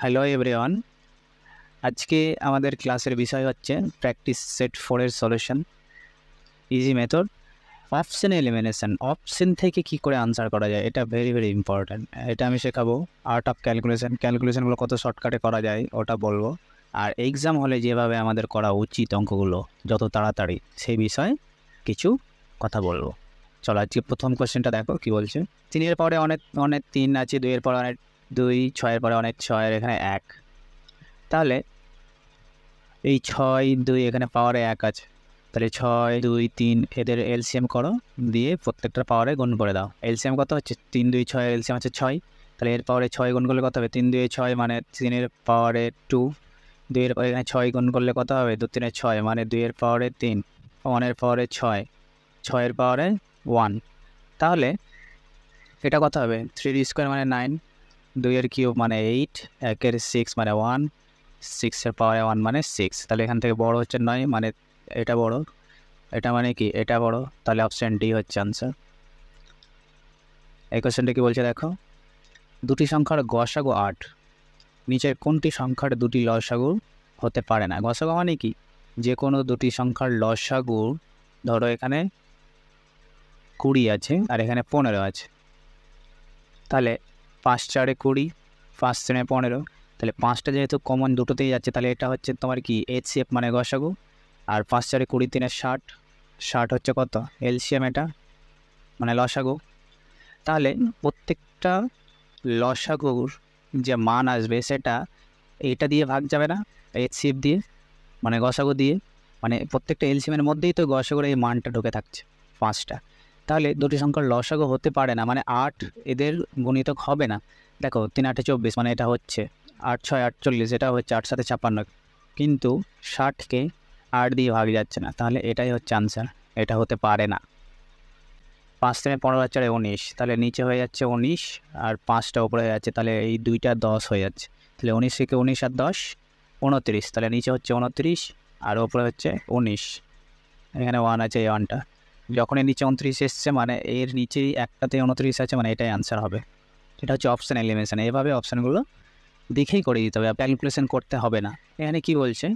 Hello everyone. আজকে আমাদের ক্লাসের বিষয় হচ্ছে প্র্যাকটিস সেট 4 এর solution easy method option elimination. Option থেকে কি করে আনসার করা যায় এটা ভেরি ইম্পর্ট্যান্ট। এটা আমি শেখাবো। আর্ট অফ ক্যালকুলেশনগুলো কত শর্টকাটে করা যায় ওটা বলবো। আর এক্সাম হলে যেভাবে আমাদের করা উচিত অঙ্কগুলো যত তাড়াতাড়ি সেই বিষয়ে কিছু কথা বলবো। চলো আজকে প্রথম কোশ্চেনটা দেখো কি বলছে। 3 পরে অনেক অনেক 3 আছে, 2 পরে অনেক 2, 6 পরে অনেক 6, এখানে 1। তাহলে এই 6, 2 এখানে পাওয়ারে 1 আছে, তাহলে 6, 2, 3 এদের এলসিএম করো, দিয়ে প্রত্যেকটার পাওয়ারে গুণ করে দাও। এলসিএম কত হচ্ছে 3, 2, 6 এলসিএম আছে 6, তাহলে এর পাওয়ারে 6 গুণ করলে কত হবে 3, 2, 6 মানে 3 পাওয়ারে 2, 2 এর পাওয়ারে এখানে 6 গুণ করলে কত হবে 2, 3, 6 মানে 2 এর পাওয়ারে 3, 1 পাওয়ারে 6, 6 পাওয়ারে 1। তাহলে এটা কত হবে 3 স্কোয়ার মানে 9, 2 এর কিউব মানে 8, 1 এর 6 মানে 1, 6 এর পাওয়ারে 1 মানে 6। তাহলে এখান থেকে বড় হচ্ছে 9, মানে এটা বড়, এটা মানে কি এটা বড়, তাহলে অপশন ডি হচ্ছে আনসার। এই কোশ্চেনটা কি বলছে দেখো, দুটি সংখ্যার গসাগু 8, নিচের কোনটি সংখ্যার দুটি লসাগু হতে পারে না? গসাগু মানে কি যে কোনো দুটি সংখ্যার লসাগু, ধরো এখানে 20 আছে আর এখানে 15 আছে, তাহলে 5 4 20, 5 3 15, তাহলে 5টা যেহেতু কমন দুটোতেই যাচ্ছে, তাহলে এটা হচ্ছে তোমার কি এইচসিএফ মানে গসাগু। আর 5 4 20, 3 60, 60 হচ্ছে কত এলসিএম, এটা মানে লসাগু। তাহলে প্রত্যেকটা লসাগুর যে মান আসবে সেটা এইটা দিয়ে ভাগ যাবে না, এইচসিএফ দিয়ে মানে গসাগু দিয়ে, মানে প্রত্যেকটা এলসিএমের মধ্যেই তো গসাগুর এই মানটা ঢুকে থাকছে 5টা। তাহলে দুটি সংখ্যার লসাগু হতে পারে না, মানে 8 এদের গুণিতক হবে না। দেখো 3 8 24 মানে এটা হচ্ছে 8 6 48, এটা হচ্ছে 8 7 56, কিন্তু 60কে 8 দিয়ে ভাগ যাচ্ছে না, তাহলে এটাই হচ্ছে আনসার, এটা হতে পারে না। 5 থেকে 15 আর 4 19, তাহলে নিচে হয়ে যাচ্ছে 19 আর 5টা উপরে হয়ে যাচ্ছে, তাহলে এই দুইটা 10 হয়ে যাচ্ছে, তাহলে 19 থেকে 19 আর 10 29, তাহলে নিচে হচ্ছে 29 আর ওপরে হচ্ছে 19, এখানে 1 আছে, এই 1টা যখন এর নিচে 29 এসছে মানে এর নিচেই একটাতে 29 আছে, মানে এটাই আনসার হবে। এটা হচ্ছে অপশান এলিমিনেশন। এভাবে অপশানগুলো দেখেই করে দিতে হবে, ক্যালকুলেশন করতে হবে না। এখানে কি বলছে,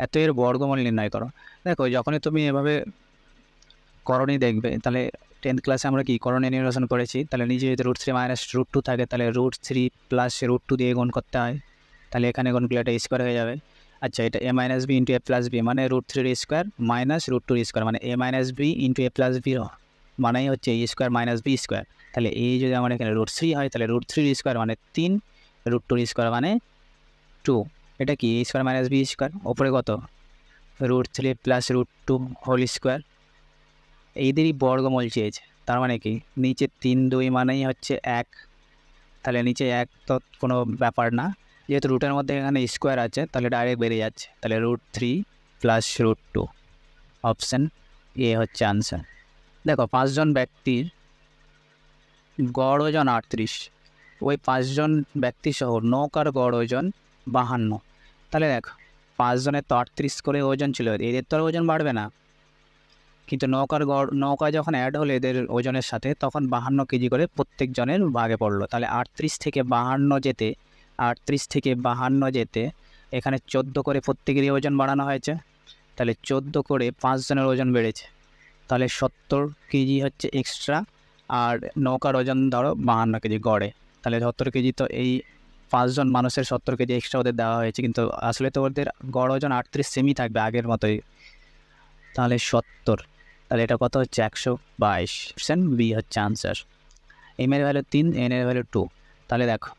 এত এর বর্গমূল নির্ণয় করো। দেখো যখনই তুমি এভাবে করণী দেখবে, তাহলে 10th ক্লাসে আমরা কি করণী নির্বাচন করেছি, তাহলে নিজে যদি √3 - √2 থাকে, তাহলে √3 + √2 দিয়ে গুণ করতে হয়, তাহলে এখানে গুণ করলে এটা স্কোয়ার হয়ে যাবে। আচ্ছা, এটা a - b × a + b মানে √3 স্কোয়ার মাইনাস √2 স্কোয়ার, মানে a - b × a + b মানেই হচ্ছে a square minus b square. তাহলে এই যদি আমার এখানে √3 হয়, তাহলে √3 স্কোয়ার মানে 3, √2 স্কোয়ার মানে 2, এটা কি a square minus b square, ওপরে কত √3 + √2 হোল স্কোয়ার, এইদেরই বর্গমূল চেয়েছে। তার মানে কি নিচে 3 2 মানেই হচ্ছে 1, তাহলে নিচে 1 তো কোনো ব্যাপার না, যেহেতু রুটের মধ্যে এখানে স্কোয়ার আছে তাহলে ডাইরেক্ট বেরিয়ে যাচ্ছে, তাহলে √3 + √2, অপশান এ হচ্ছে আনসার। দেখো 5 জন ব্যক্তির গড় ওজন 38, ওই 5 জন ব্যক্তি সহ নৌকার গড় ওজন 52, তাহলে দেখো 5 জনের তো 38 করে ওজন ছিল, এদের তো আর ওজন বাড়বে না, কিন্তু নৌকা যখন অ্যাড হলো এদের ওজনের সাথে, তখন 52 কেজি করে প্রত্যেক জনের ভাগে পড়লো। তাহলে 38 থেকে 52 যেতে এখানে 14 করে প্রত্যেকেরই ওজন বাড়ানো হয়েছে, তাহলে 14 করে 5 জনের ওজন বেড়েছে, তাহলে 70 কেজি হচ্ছে এক্সট্রা। আর নৌকার ওজন ধরো 52 কেজি গড়ে, তাহলে 70 কেজি, তো এই 5 জন মানুষের 70 কেজি এক্সট্রা ওদের দেওয়া হয়েছে, কিন্তু আসলে তো ওদের গড় ওজন 38 সেমই থাকবে আগের মতোই, তাহলে 70, তাহলে এটা কত হচ্ছে 122, অপশান বি হচ্ছে আনসার। এম এর ভ্যালু 3, এন এর ভ্যালু 2, তাহলে দেখো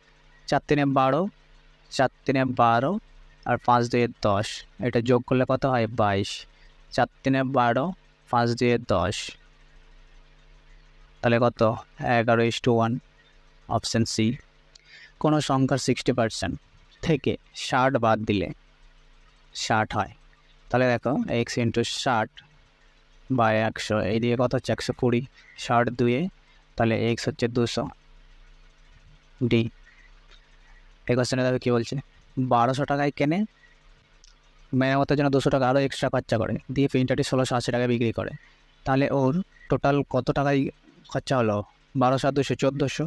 4 3 12, 4 3 12 আর 5 2 10, এটা যোগ করলে কত হয় 22, 4 3 12, 5 2 10, তাহলে কত 11:1, অপশান সি। কোনো সংখ্যার 60% থেকে 60 বাদ দিলে 60 হয়, তাহলে দেখো x × 60 বা 100, এইদিকে কত হচ্ছে 120, 60 2, তাহলে x হচ্ছে 200, ডি। এই কোশ্চেনে দেখো কী বলছে, 1200 টাকায় কেনে, মেরামতের জন্য 200 টাকা আরও এক্সট্রা খরচা করে, দিয়ে প্রিন্টারটি 1680 টাকায় বিক্রি করে, তাহলে ওর টোটাল কত টাকায় খরচা হলো 1200 আর 200 1400,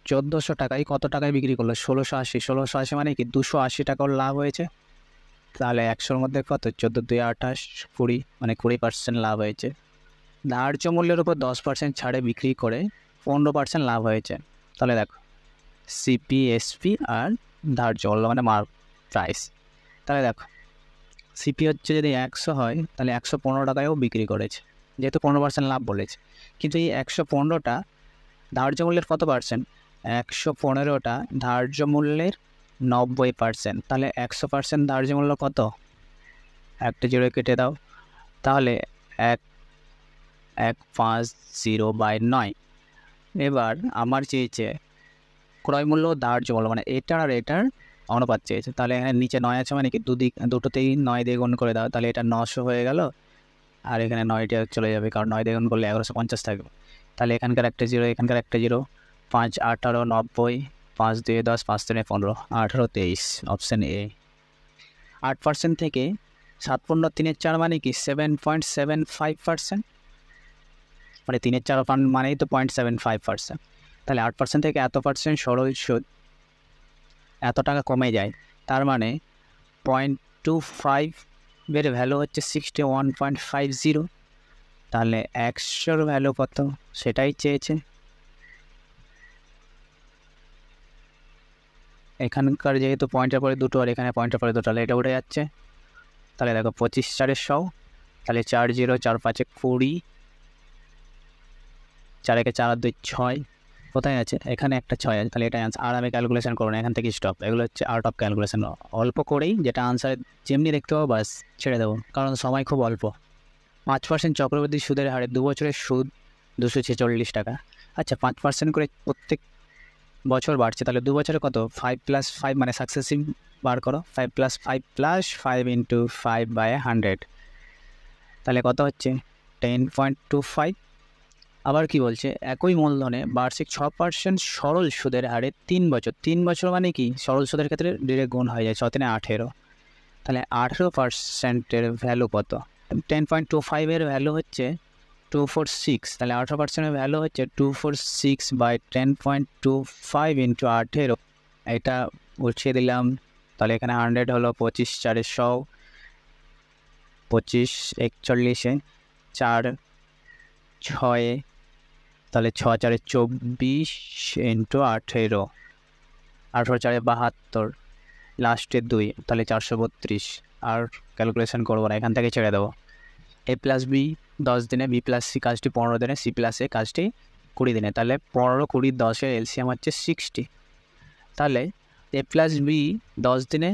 1400 টাকায় কত টাকায় বিক্রি করলো? 1680। 1680 মানে কি 280 টাকার লাভ হয়েছে। তাহলে 100-র মধ্যে কত? 14 2 28 20, মানে 20% লাভ হয়েছে। ধার্য মূল্যের উপর 10% ছাড়ে বিক্রি করে 15% লাভ হয়েছে। তাহলে দেখো সিপি, এসপি আর ধার্য মূল্য মানে প্রাইস। তাহলে দেখো সিপি হচ্ছে যদি 100 হয় তাহলে 115 টাকায়ও বিক্রি করেছে, যেহেতু 15% লাভ বলেছে। কিন্তু এই 115টা ধার্য মূল্যের কত পার্সেন্ট? 115টা ধার্য মূল্যের 90%। তাহলে 100% ধার্য মূল্য কত? একটা জিরো কেটে দাও, তাহলে 150/9। এবার আমার চেয়েছে ক্রয় মূল্য ধার্য মূল্য, মানে এটার আর এটার অনুপাত চেয়েছে। তাহলে এখানে নিচে 9 আছে, মানে কি দুটোতেই 9 দিয়ে গুণ করে দাও, তাহলে এটা 900 হয়ে গেল। আর এখানে 9টা চলে যাবে, কারণ 9 দিয়ে গুণ করলে 1150 থাকবে। তাহলে এখানকার একটা জিরো, এখানকার একটা জিরো। 5 18 90, 5 2 10, 5 3 15, 18 23, option A. 8% থেকে 7 15 3 4 মানে কি 7.75%, মানে 3 4 মানেই তো 0.75%। তাহলে 8% থেকে এত পার্সেন্ট সরল সুদ এত টাকা কমে যায়, তার মানে 0.25 এর ভ্যালু হচ্ছে 61.50। তাহলে 100-র ভ্যালু কত সেটাই চেয়েছে। এখানকার যেহেতু পয়েন্টের পরে দুটো আর এখানে পয়েন্টের পরে দুটো, তাহলে এটা উঠে যাচ্ছে। তাহলে দেখো 25 4 100, তাহলে 4 0 4 5 20, 4 1 4 2 6। কোথায় আছে? এখানে একটা 6 আছে, তাহলে এটা আনসার। আর আমি ক্যালকুলেশন করবো না, এখান থেকে স্টপ। এগুলো হচ্ছে আউট অফ ক্যালকুলেশন। অল্প করেই যেটা আনসার যেমনি দেখতে পাবো বাস ছেড়ে দেবো, কারণ সময় খুব অল্প। 5% চক্রবৃদ্ধি সুদের হারে 2 বছরের সুদ 246 টাকা। আচ্ছা, 5% করে প্রত্যেক বছর বাড়ছে, তাহলে 2 বছরে কত? 5 + 5 মানে সাকসেসিভ বার করো। 5 + 5 + 5 × 5/100, তাহলে কত হচ্ছে? 10.25। আবার কি বলছে? একই মূলধনে বার্ষিক 6% সরল সুদের হারে 3 বছর। 3 বছর মানে কি সরল সুদের ক্ষেত্রে ডিরেক্ট গুণ হয়ে যায়, 6 3 18। তাহলে 18%-এর ভ্যালু কত? 10.25-এর ভ্যালু হচ্ছে 246। তাহলে 18%-এর ভ্যালু হচ্ছে 246/10.25 × 18। এটা উঠিয়ে দিলাম, তাহলে এখানে 100 হলো 25 4 100, 25 41, 4 6, তাহলে 6 4 24 × 18, 18 4 72, লাস্টে 2, তাহলে 432। আর ক্যালকুলেশন করবো না, এখান থেকে ছেড়ে দেবো। A + B 10 দিনে, B + C কাজটি 15 দিনে, C + A কাজটি 20 দিনে। তাহলে 15 20 10-এর এলসিএম হচ্ছে 60। তাহলে A + B 10 দিনে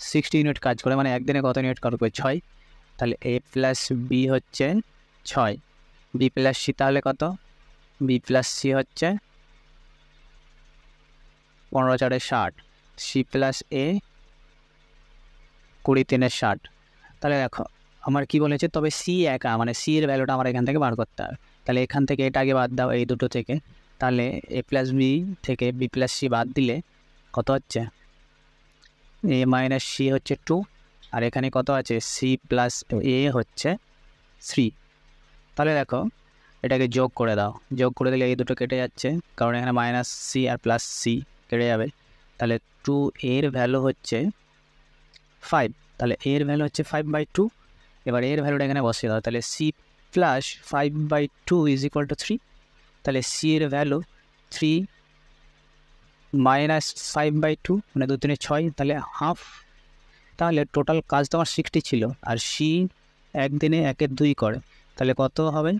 60 ইউনিট কাজ করে, মানে একদিনে কত ইউনিট কাজ করবে? 6। তাহলে A + B হচ্ছে 6, B + C তাহলে কত? B + C হচ্ছে 15 4 60, C + A 20 3 60। তাহলে দেখো আমার কি বলেছে, তবে সি একা, মানে সি এর ভ্যালুটা আমার এখান থেকে বার করতে হবে। তাহলে এখান থেকে এটা আগে বাদ দাও, এই দুটো থেকে। তাহলে A + B থেকে B + C বাদ দিলে কত হচ্ছে? A - C হচ্ছে 2, আর এখানে কত আছে? C + A হচ্ছে 3। তাহলে দেখো এটাকে যোগ করে দাও, যোগ করে দিলে এই দুটো কেটে যাচ্ছে, কারণ এখানে -C আর +C কেটে যাবে। তাহলে 2 এর ভ্যালু হচ্ছে 5, তাহলে এর ভ্যালু হচ্ছে 5/2। এবার এর ভ্যালুটা এখানে বসিয়ে দাও, তাহলে C + 5/2 = 3। তাহলে C এর ভ্যালু 3 - 5/2, মানে 2 3 6, তাহলে হাফ। তাহলে টোটাল কাজ তোমার 60 ছিল, আর C একদিনে 1 এর 2 করে, তাহলে কত হবে?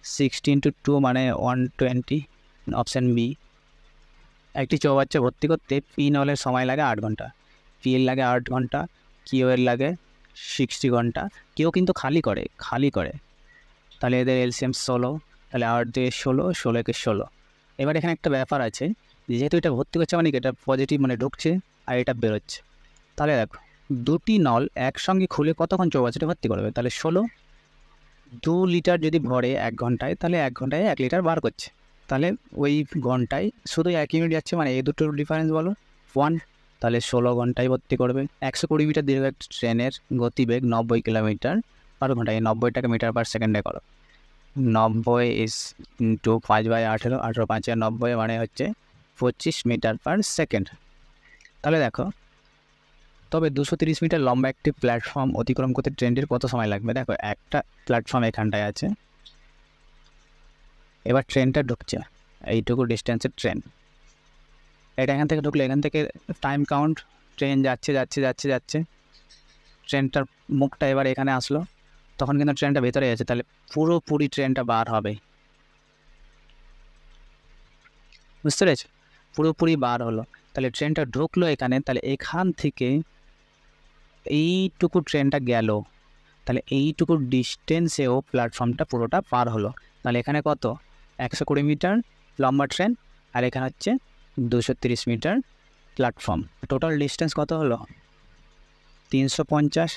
60 × 2 মানে 120, অপশান বি। একটি চৌবাচ্চা ভর্তি করতে পি নলের সময় লাগে 8 ঘন্টা, পি এর লাগে 8 ঘন্টা, কিউ এর লাগে 60 ঘন্টা। কেউ কিন্তু খালি করে। তাহলে এদের এলসিএম 16, তাহলে 8 2 16, 16 × 16। এবার এখানে একটা ব্যাপার আছে, যেহেতু এটা ভর্তি করছে মানে এটা পজিটিভ, মানে ঢুকছে আর এটা বেরোচ্ছে। তাহলে দেখো দুটি নল একসঙ্গে খুলে কতক্ষণ চৌবাচ্চাটা ভর্তি করবে? তাহলে 16। 2 লিটার যদি ভরে 1 ঘন্টায়, তাহলে 1 ঘন্টায় 1 লিটার বার করছে। তাহলে ওই ঘন্টায় শুধু 1 ইউনিট যাচ্ছে, মানে এই দুটোর ডিফারেন্স বলো 1। তাহলে 16 ঘন্টায় ভর্তি করবে। 120 মিটার দীর্ঘ ট্রেনের গতিবেগ 90 কিলোমিটার/ঘন্টা। এই 90টাকে মিটার/সেকেন্ডে করো। 90 ইস ইন্টু 5/18, 18 5 90 মানে হচ্ছে 25 মিটার পার সেকেন্ড। তাহলে দেখো, তবে 230 মিটার লম্বা একটি প্ল্যাটফর্ম অতিক্রম করতে ট্রেনটির কত সময় লাগবে? দেখো, একটা প্ল্যাটফর্ম এখানটায় আছে, এবার ট্রেনটা ঢুকছে, এইটুকু ডিস্টেন্সের ট্রেন, এটা এখান থেকে ঢুকলে এখান থেকে টাইম কাউন্ট, ট্রেন যাচ্ছে যাচ্ছে যাচ্ছে যাচ্ছে, ট্রেনটার মুখটা এবার এখানে আসলো, তখন কিন্তু ট্রেনটা ভেতরে আছে, তাহলে পুরোপুরি ট্রেনটা বার হবে, বুঝতে পেরেছ? পুরোপুরি বার হলো, তাহলে ট্রেনটা ঢুকলো এখানে, তাহলে এখান থেকে এইটুকু ট্রেনটা গেল, তাহলে এইটুকু ডিস্টেন্সেও প্ল্যাটফর্মটা পুরোটা পার হলো। তাহলে এখানে কত? 120 মিটার লম্বা ট্রেন, আর এখানে হচ্ছে 230 মিটার প্ল্যাটফর্ম। টোটাল ডিস্টেন্স কত হলো? 350।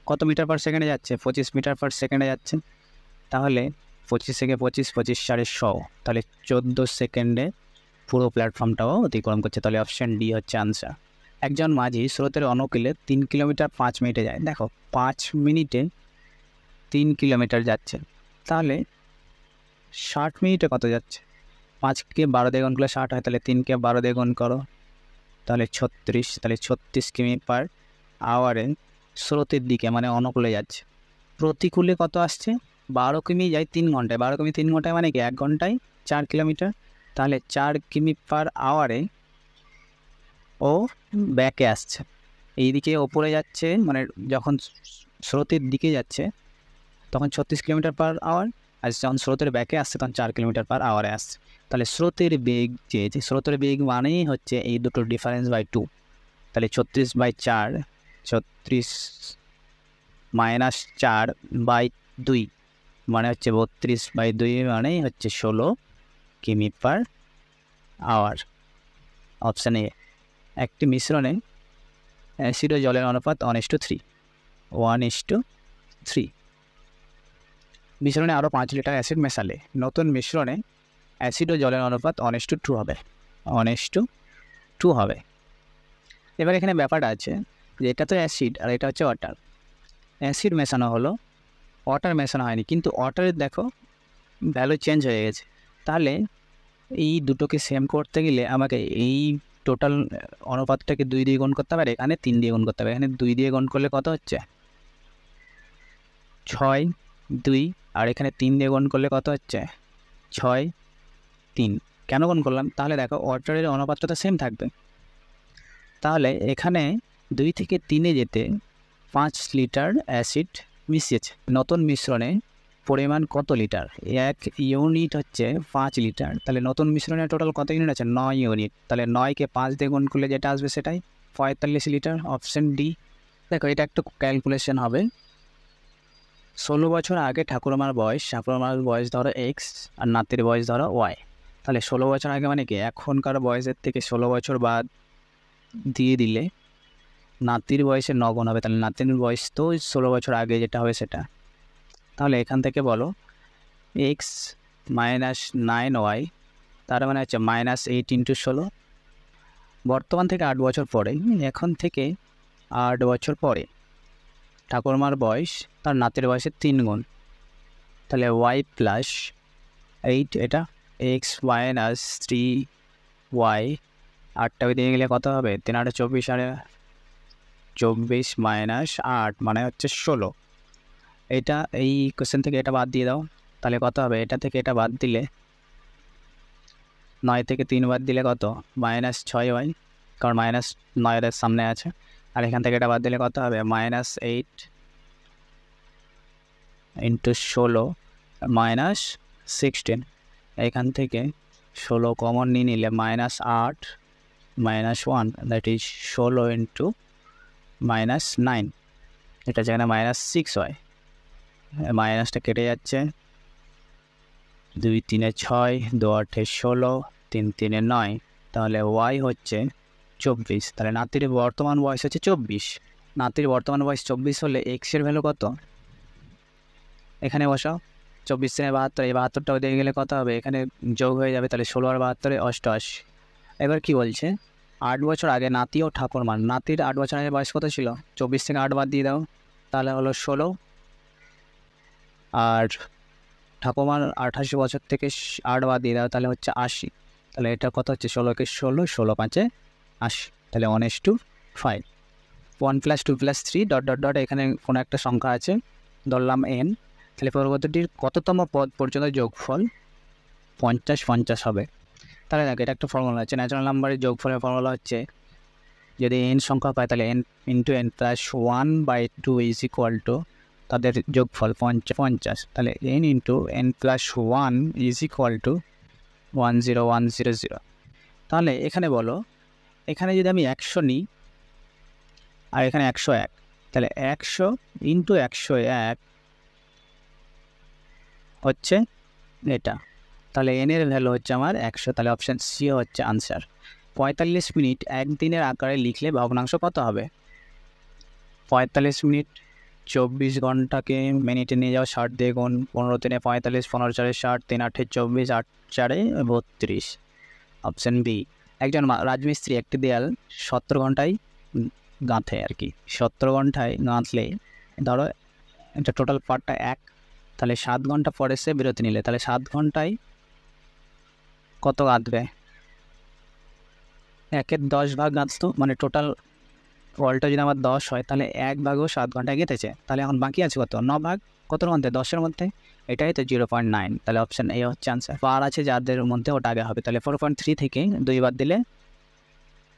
কত মিটার পার সেকেন্ডে যাচ্ছে? 25 মিটার পার সেকেন্ডে যাচ্ছে। তাহলে 25 থেকে 25, 25 4 100, তাহলে 14 সেকেন্ডে পুরো প্ল্যাটফর্মটাও অতিক্রম করছে। তাহলে অপশান ডি হচ্ছে আনসার। একজন মাঝি স্রোতের অনুকূলে 3 কিলোমিটার 5 মিনিটে যায়। দেখো, 5 মিনিটে 3 কিলোমিটার যাচ্ছে, তাহলে 60 মিনিটে কত যাচ্ছে? 5কে 12 দিয়ে গুণ করলে 60 হয়, তাহলে 3কে 12 দিয়ে গুণ করো, তাহলে 36, তাহলে 36 কিমি পার আওয়ারে স্রোতের দিকে মানে অনুকূলে যাচ্ছে। প্রতিকূলে কত আসছে? 12 কিমি যায় 3 ঘন্টায়, 12 কিমি 3 ঘন্টায় মানে কি 1 ঘন্টায় 4 কিলোমিটার, তাহলে 4 কিমি পার আওয়ারে ও ব্যাকে আসছে, এইদিকে ওপরে যাচ্ছে, মানে যখন স্রোতের দিকে যাচ্ছে তখন 36 কিলোমিটার পার আওয়ার, আর যখন স্রোতের ব্যাকে আসছে তখন 4 কিলোমিটার পার আওয়ারে আসছে। তাহলে স্রোতের বেগ যে স্রোতের বেগ মানেই হচ্ছে এই দুটো ডিফারেন্স বাই 2, তাহলে 36/4, 36 - 4/2 মানে হচ্ছে 32/2, মানেই হচ্ছে 16 কিমি পার আওয়ার। Option A. একটি মিশ্রণে অ্যাসিড ও জলের অনুপাত 1:3, 1:3। মিশ্রণে আরও 5 লিটার অ্যাসিড মেশালে নতুন মিশ্রণে অ্যাসিড ও জলের অনুপাত 1:2 হবে, 1:2 হবে। এবার এখানে ব্যাপারটা আছে যে এটা তো অ্যাসিড আর এটা হচ্ছে ওয়াটার, অ্যাসিড মেশানো হলো, ওয়াটার মেশানো হয়নি, কিন্তু ওয়াটারের দেখো ভ্যালু চেঞ্জ হয়ে গেছে। তাহলে এই দুটোকে সেম করতে গেলে আমাকে এই টোটাল অনুপাতটাকে 2 দিয়ে গুণ করতে হবে, আর এখানে 3 দিয়ে গুণ করতে হবে। এখানে 2 দিয়ে গুণ করলে কত হচ্ছে? 6 2, আর এখানে 3 দিয়ে গুণ করলে কত হচ্ছে? 6 3। কেন গুণ করলাম? তাহলে দেখো ওয়াটারের অনুপাতটা তো সেম থাকবে, তাহলে এখানে 2 থেকে 3-এ যেতে 5 লিটার অ্যাসিড মিশিয়েছে। নতুন মিশ্রণে পরিমাণ কত লিটার? 1 ইউনিট হচ্ছে 5 লিটার, তাহলে নতুন মিশ্রণে টোটাল কত ইউনিট আছে? 9 ইউনিট, তাহলে 9কে 5 দিয়ে গুণ করলে যেটা আসবে সেটাই 45 লিটার। Option D. দেখো, এটা একটু ক্যালকুলেশন হবে। 16 বছর আগে ঠাকুরমার বয়স ধরো এক্স, আর নাতির বয়স ধরো ওয়াই। তাহলে 16 বছর আগে মানে কি এখনকার বয়সের থেকে 16 বছর বাদ দিয়ে দিলে নাতির বয়সের 9 গুণ হবে, তাহলে নাতির বয়স তো 16 বছর আগে যেটা হবে সেটা। তাহলে এখান থেকে বলো এক্স - 9y, তার মানে হচ্ছে -8 × 16। বর্তমান থেকে 8 বছর পরে, এখন থেকে 8 বছর পরে ঠাকুরমার বয়স তার নাতির বয়সের 3 গুণ, তাহলে y + 8, এটা x - 3y, 8টাকে দিয়ে গেলে কত হবে? 3 × 8 = 24, আর 24 - 8 মানে হচ্ছে 16। এটা এই কোশ্চেন থেকে এটা বাদ দিয়ে দাও, তাহলে কত হবে? এটা থেকে এটা বাদ দিলে 9 থেকে 3 বাদ দিলে কত? -6y, কারণ -9 এর সামনে আছে, আর এখান থেকে এটা বাদ দিলে কত হবে? -8 × 16 -16। এখান থেকে 16 কমন নিয়ে নিলে -8 - 1, দ্যাট ইজ 16 × -9, এটা যেখানে -6 হয়, মাইনাসটা কেটে যাচ্ছে, 2 3 6, 2 8 16, 3 3 9, তাহলে ওয়াই হচ্ছে 24। তাহলে নাতির বর্তমান বয়স হচ্ছে 24, নাতির বর্তমান বয়স 24 হলে এক্সের ভ্যালু কত? এখানে বসাও, 24 3 72, এই 72টাও দিয়ে গেলে কত হবে? এখানে যোগ হয়ে যাবে, তাহলে 16 আর 72 88। এবার কি বলছে? 8 বছর আগে নাতি ও ঠাকুরমার, নাতির 8 বছর আগে বয়স কত ছিল? 24 থেকে 8 বাদ দিয়ে দাও, তাহলে হলো 16, আর ঠাকুমার 28 বছর থেকে 8 বাদ দিয়ে দাও, তাহলে হচ্ছে 80। তাহলে এটা কত হচ্ছে 16 কে 16, 16 5 80, তাহলে 1:5। 1 + 2 + 3 ... এখানে কোনো একটা সংখ্যা আছে, ধরলাম n। তাহলে পরবর্তীটির কততম পদ পর্যন্ত যোগফল 50 50 হবে। তাহলে দেখো এটা একটা ফর্মুলা আছে, ন্যাচারাল নাম্বারের যোগফলের ফর্মুলা হচ্ছে যদি n সংখ্যা পায় তাহলে n × n + 1/2 = তাদের যোগফল 50। তাহলে n × n + 1 = 10100। তাহলে এখানে বলো, এখানে যদি আমি 100 নিই আর এখানে 101, তাহলে 100 × 101 হচ্ছে এটা। তাহলে n এর ভ্যালু হচ্ছে আমার 100, তাহলে অপশান সি হচ্ছে আনসার। 45 মিনিট একদিনের আকারে লিখলে ভগ্নাংশ কত হবে? 45 মিনিট 24 ঘন্টাকে মিনিটে নিয়ে যাও, 60 দিয়ে গুণ, 15 × 3 = 45, 15 × 4 = 60, 3 × 8 = 24, 8 × 4 = 32। Option B. একজন রাজমিস্ত্রি একটি দেয়াল 70 ঘন্টায় গাঁথে আর কি। 70 ঘন্টায় গাঁথলে ধরো এটা টোটাল পার্টটা 1, তাহলে 7 ঘন্টা পরে সে বিরতি নিলে, তাহলে 7 ঘন্টায় কত গাঁথবে? 1/10 ভাগ গাঁথতো, মানে টোটাল ওয়ালটা যদি আমার 10 হয় তাহলে 1/7 ঘন্টায় গেঁথেছে। তাহলে এখন বাকি আছে কত? 9 ভাগ কতর মধ্যে? 10-এর মধ্যে। এটাই তো 0.9। তাহলে অপশান এ হচ্ছে আনসার। পার আছে যাদের মধ্যে ওটা আগে হবে। তাহলে 4.3 থেকে 2 বাদ দিলে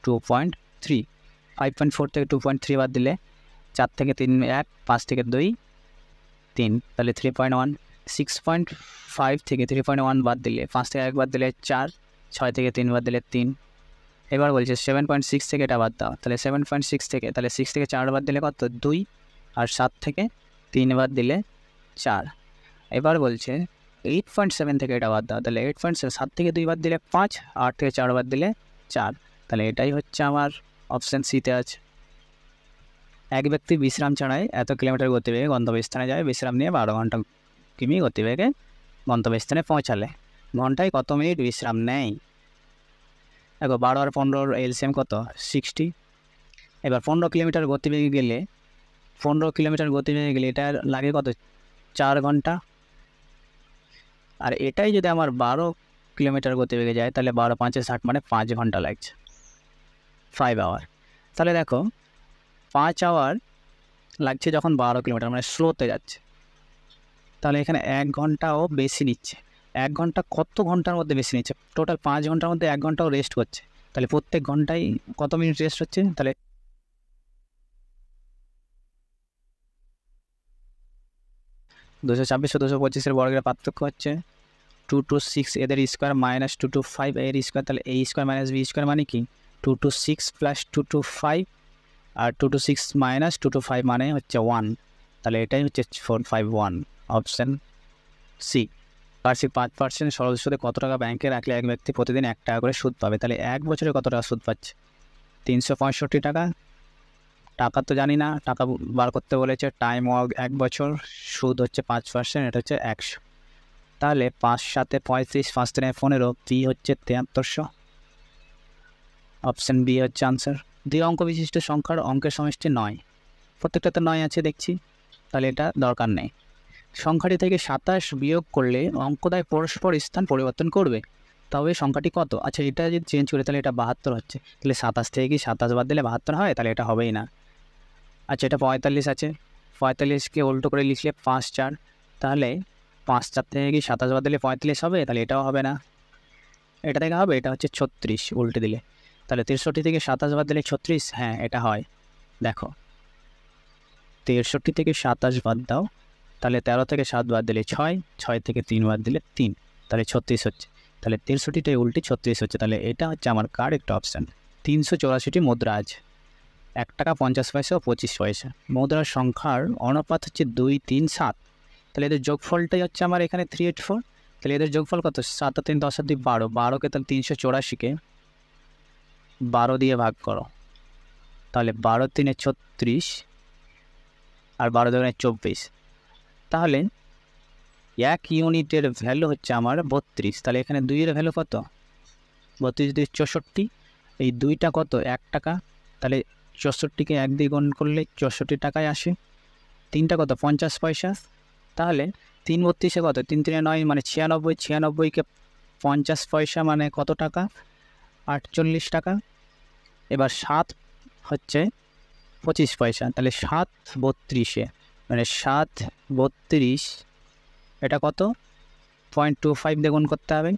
2.3, 5.4 থেকে 2.3 বাদ দিলে 4 থেকে 3 1, 5 থেকে 2 3, তাহলে 3.1। 6.5 থেকে 3.1 বাদ দিলে 5 থেকে 1 বাদ দিলে 4, 6 থেকে 3 বাদ দিলে 3। এবার বলছে 7.6 থেকে এটা বাদ দাও, তাহলে 7.6 থেকে, তাহলে 6 থেকে 4 বাদ দিলে কত? 2, আর 7 থেকে 3 বাদ দিলে 4। এবার বলছে 8.7 থেকে এটা বাদ দাও, তাহলে 8.7, 7 থেকে 2 বাদ দিলে 5, 8 থেকে 4 বাদ দিলে 4। তাহলে এটাই হচ্ছে আমার অপশান সিতে আছে। এক ব্যক্তি বিশ্রাম ছাড়াই এত কিলোমিটার গতিবেগে গন্তব্যস্থানে যায়, বিশ্রাম নিয়ে 12 ঘন্টা কিমি গতিবেগে গন্তব্যস্থানে পৌঁছালে ঘন্টায় কত মিনিট বিশ্রাম নেয়? দেখো 12 আর 15 এলসিএম কত? 60। এবার 15 কিলোমিটার গতিবেগে গেলে এটা লাগে কত? 4 ঘন্টা। আর এটাই যদি আমার 12 কিলোমিটার গতিবেগে যায় তাহলে 12 × 5 = 60, মানে 5 ঘন্টা লাগছে, 5 আওয়ার। তাহলে দেখো 5 আওয়ার লাগছে যখন 12 কিলোমিটার, মানে স্লোতে যাচ্ছে। তাহলে এখানে 1 ঘন্টাও বেশি নিচ্ছে। 1 ঘন্টা কত ঘন্টার মধ্যে বেশি নিচ্ছে? টোটাল 5 ঘন্টার মধ্যে 1 ঘন্টাও রেস্ট করছে। তাহলে প্রত্যেক ঘন্টায় কত মিনিট রেস্ট হচ্ছে? তাহলে 226 ও 225 বর্গের পার্থক্য হচ্ছে 226 এদের স্কোয়ার মাইনাস 225 এর স্কোয়ার। তাহলে a square minus b square মানে কি? 226 + 225, আর 226 - 225 মানে হচ্ছে 1। তাহলে এটাই হচ্ছে 451, অপশান সি। বার্ষিক 5% সরল সুদে কত টাকা ব্যাংকে রাখলে এক ব্যক্তি প্রতিদিন 1 টাকা করে সুদ পাবে? তাহলে 1 বছরে কত টাকা সুদ পাচ্ছে? 365 টাকা। টাকা তো জানি না, টাকা বার করতে বলেছে। টাইম 1 বছর, সুদ হচ্ছে 5%, এটা হচ্ছে 100। তাহলে 5 × 7 = 35, 5 × 3 = 15, পি হচ্ছে 7300। অপশান বি হচ্ছে আনসার। 2 অঙ্ক বিশিষ্ট সংখ্যার অঙ্কের সমষ্টি 9, প্রত্যেকটাতে 9 আছে দেখছি, তাহলে এটা দরকার নেই। সংখ্যাটি থেকে 27 বিয়োগ করলে অঙ্কটায় পরস্পর স্থান পরিবর্তন করবে, তবে সংখ্যাটি কত? আচ্ছা, এটা যদি চেঞ্জ করে তাহলে এটা 72 হচ্ছে। তাহলে 27 থেকে কি 27 বাদ দিলে 72 হয়? তাহলে এটা হবেই না। আচ্ছা, এটা 45 আছে, 45কে উল্টো করে লিখলে 5 × 4, তাহলে 5 × 4 থেকে কি 27 বাদ দিলে 45 হবে? তাহলে এটাও হবে না। এটা থেকে হবে, এটা হচ্ছে 36 উল্টে দিলে। তাহলে 63 থেকে 27 বাদ দিলে 36, হ্যাঁ এটা হয়। দেখো 63 থেকে 27 বাদ দাও, তাহলে 13 থেকে 7 বাদ দিলে 6, 6 থেকে 3 বাদ দিলে 3, তাহলে 36 হচ্ছে। তাহলে 63টাই উল্টে 36 হচ্ছে। তাহলে এটা হচ্ছে আমার কারেক্ট অপশান। 384টি মুদ্রা আছে, 1 টাকা 50 পয়সা ও 25 পয়সা। মুদ্রার সংখ্যার অনুপাত হচ্ছে 2, 3, 7। তাহলে এদের যোগফলটাই হচ্ছে আমার এখানে 384। তাহলে এদের যোগফল কত? 7 আর 3 10 আর 2 12, 12কে তাহলে 384কে 12 দিয়ে ভাগ করো, তাহলে 12 × 3 = 36, আর 12 × 2 = 24। তাহলে 1 ইউনিটের ভ্যালু হচ্ছে আমার 32। তাহলে এখানে 2 এর ভ্যালু কত? 32 × 2 = 64। এই 2টা কত? 1 টাকা। তাহলে 64কে 1 দিয়ে গুণ করলে 64 টাকায় আসে। 3টা কত? 50 পয়সা। তাহলে 3 কত 3 3 9 মানে 96, 96কে 50 পয়সা মানে কত টাকা 48 টাকা। এবার 7 হচ্ছে 25 পয়সা, তাহলে 7 32 মানে 7 32 এটা কত 0.25 দিয়ে গুণ করতে হবে।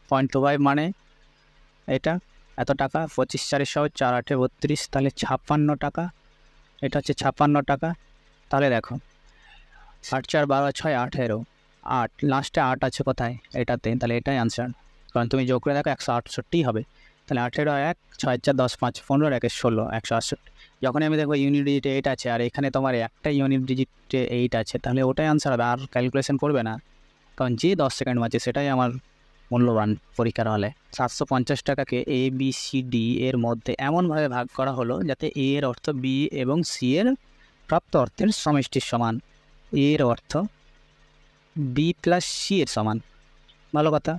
0.25 মানে এটা এত টাকা, 25 4 4 8 32, তাহলে 56 টাকা। এটা হচ্ছে 56 টাকা। তাহলে দেখো 8 4 12 6 18, 8 লাস্টে 8 আছে কোথায় এটাতে, তাহলে এটাই আনসার, কারণ তুমি যোগ করে দেখো 168 হবে। তাহলে 18 1 6 4 10 5 15 1 16 168। যখনই আমি দেখবো ইউনিট ডিজিটে 8 আছে আর এখানে তোমার একটা ইউনিট ডিজিটে 8 আছে, তাহলে ওটাই আনসার হবে, আর ক্যালকুলেশন করবে না, কারণ যে 10 সেকেন্ড বাঁচে সেটাই আমার মূল্যবান পরীক্ষার হলে। 750 টাকাকে এ বি সি ডি এর মধ্যে এমনভাবে ভাগ করা হলো যাতে এ এর অর্থ বি এবং সি এর প্রাপ্ত অর্থের সমষ্টির সমান, এর অর্থ বি প্লাস সি এর সমান। ভালো কথা,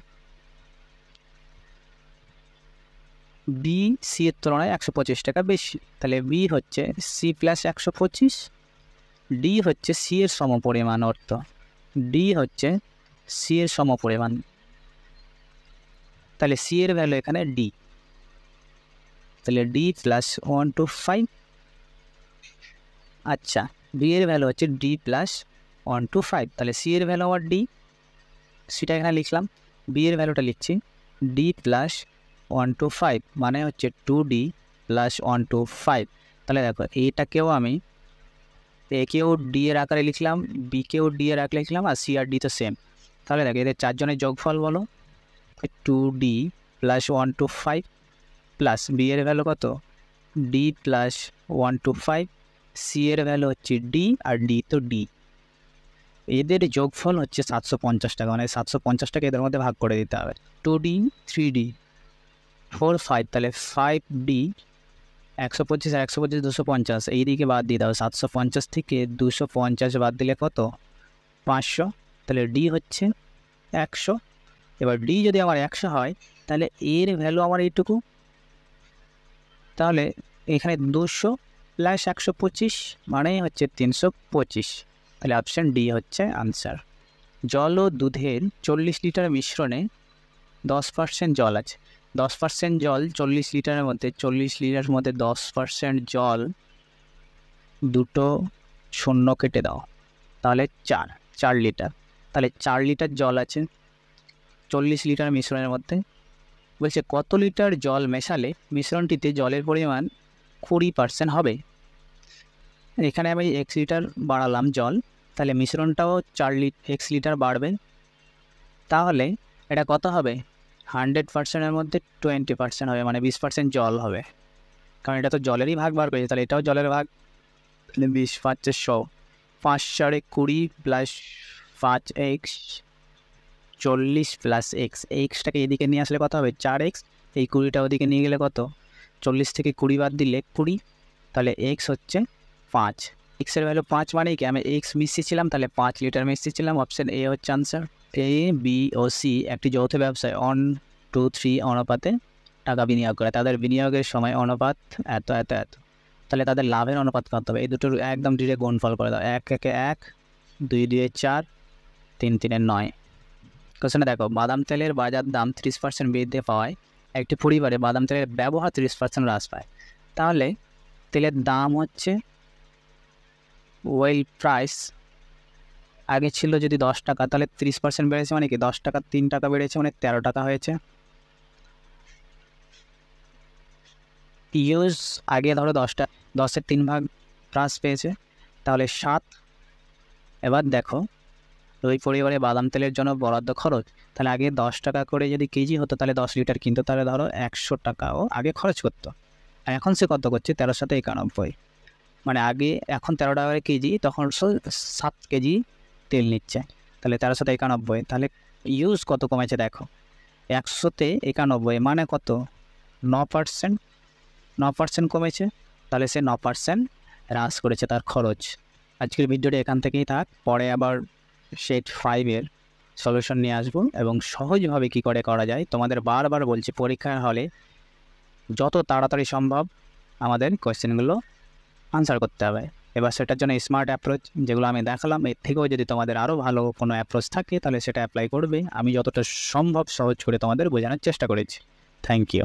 বি সি এর তুলনায় 125 টাকা বেশি, তাহলে বি হচ্ছে সি প্লাস 125, ডি হচ্ছে সি এর সমপরিমাণ, অর্থ ডি হচ্ছে সি এর সমপরিমাণ, তাহলে সি এর ভ্যালু এখানে ডি, তাহলে ডি প্লাস 125। আচ্ছা, বি এর ভ্যালু হচ্ছে ডি প্লাস 125, তাহলে সি এর ভ্যালু আবার ডি, সেটা এখানে লিখলাম, বি এর ভ্যালুটা লিখছি ডি প্লাস 125 মানে হচ্ছে 2d প্লাস 125। তাহলে দেখো এইটাকেও আমি একেও ডি এর আকারে লিখলাম, বিকেও ডি এর আকারে লিখলাম, আর সি আর ডি তো সেম। তাহলে দেখো এদের চারজনের যোগফল বলো, 2d প্লাস 125 প্লাস বি এর ভ্যালু কত ডি প্লাস 125, সি এর ভ্যালু হচ্ছে ডি আর ডি তো ডি, এদের যোগফল হচ্ছে 750 টাকা, মানে 750 টাকা এদের মধ্যে ভাগ করে দিতে হবে। 2d 3d 4 5, তাহলে 5d 125 আর 125 250, এই দিকে বাদ দিয়ে দাও, 750 থেকে 250 বাদ দিলে কত 500, তাহলে ডি হচ্ছে 100। এবার ডি যদি আমার 100 হয় তাহলে এর ভ্যালু আমার এইটুকু, তাহলে এখানে 200 প্লাস 125 মানে হচ্ছে 325, তাহলে অপশান ডি হচ্ছে আনসার। জল ও দুধের 40 লিটার মিশ্রণে 10% জল আছে, 10% জল 40 লিটারের মধ্যে, 40 লিটারের মধ্যে 10% জল, দুটো শূন্য কেটে দাও, তাহলে 4 লিটার, তাহলে 4 লিটার জল আছে 40 লিটার মিশ্রণের মধ্যে। বলছে কত লিটার জল মেশালে মিশ্রণটিতে জলের পরিমাণ 20% হবে। এখানে আমি x লিটার বাড়ালাম জল, তাহলে মিশ্রণটাও 4x লিটার বাড়বে, তাহলে এটা কত হবে 100%-এর মধ্যে 20% হবে, মানে 20% জল হবে, কারণ এটা তো জলেরই ভাগ বার করেছে, তাহলে এটাও জলের ভাগ, তাহলে 20 5 100, 5 4 20 প্লাস 5x 40 প্লাস এক্স, এক্সটাকে এদিকে নিয়ে আসলে কত হবে 4x, এই 20টা ওদিকে নিয়ে গেলে কত 40 থেকে 20 বাদ দিলে 20, তাহলে x হচ্ছে 5, এক্সের ভ্যালু 5 মানে কি আমি এক্স মিশিয়েছিলাম, তাহলে 5 লিটার মিশিয়েছিলাম, অপশান এ হচ্ছে answer. A B O C একটি যৌথ ব্যবসায় 1 2 3 অনুপাতে টাকা বিনিয়োগ করে, তাদের বিনিয়োগের সময় অনুপাত এত এত এত, তাহলে তাদের লাভের অনুপাত কত হবে, এই দুটোর একদম ডিরেক্ট গুণফল করে দাও, 1 1 1 2 2 4 3 3 9। কোশ্চেনে দেখো বাদাম তেলের বাজার দাম 30% বৃদ্ধি পাওয়ায় একটি পরিবারে বাদাম তেলের ব্যবহার 30% হ্রাস পায়, তাহলে তেলের দাম হচ্ছে ওয়েল প্রাইস আগে ছিল যদি 10 টাকা, তাহলে 30% বেড়েছে মানে কি 10 টাকা 3 টাকা বেড়েছে মানে 13 টাকা হয়েছে। ইউজ আগে ধরো 10টা 10-এর 3 ভাগ হ্রাস পেয়েছে, তাহলে 7। এবার দেখো ওই পরিবারে বাদাম তেলের জন্য বরাদ্দ খরচ, তাহলে আগে 10 টাকা করে যদি কেজি হতো তাহলে 10 লিটার কিনতো, তাহলে ধরো 100 টাকাও আগে খরচ করতো, আর এখন সে কত করছে 1391, মানে আগে এখন 13 টাকা কেজি, তখন 7 কেজি তেল নিচ্ছে, তাহলে 1391, তাহলে ইউজ কত কমেছে দেখো 100-তে 91 মানে কত 9%, 9% কমেছে, তাহলে সে 9% হ্রাস করেছে তার খরচ। আজকের ভিডিওটি এখান থেকেই থাক, পরে আবার সেট 5-এর সলিউশন নিয়ে আসবো এবং সহজভাবে কী করে করা যায় তোমাদের বারবার বলছি পরীক্ষার হলে যত তাড়াতাড়ি সম্ভব আমাদের কোয়েশ্চেনগুলো আনসার করতে হবে। এবার সেটার জন্য স্মার্ট অ্যাপ্রোচ যেগুলো আমি দেখালাম, এর থেকেও যদি তোমাদের আরও ভালো কোনো অ্যাপ্রোচ থাকে তাহলে সেটা অ্যাপ্লাই করবে। আমি যতটা সম্ভব সহজ করে তোমাদের বোঝানোর চেষ্টা করেছি। Thank you.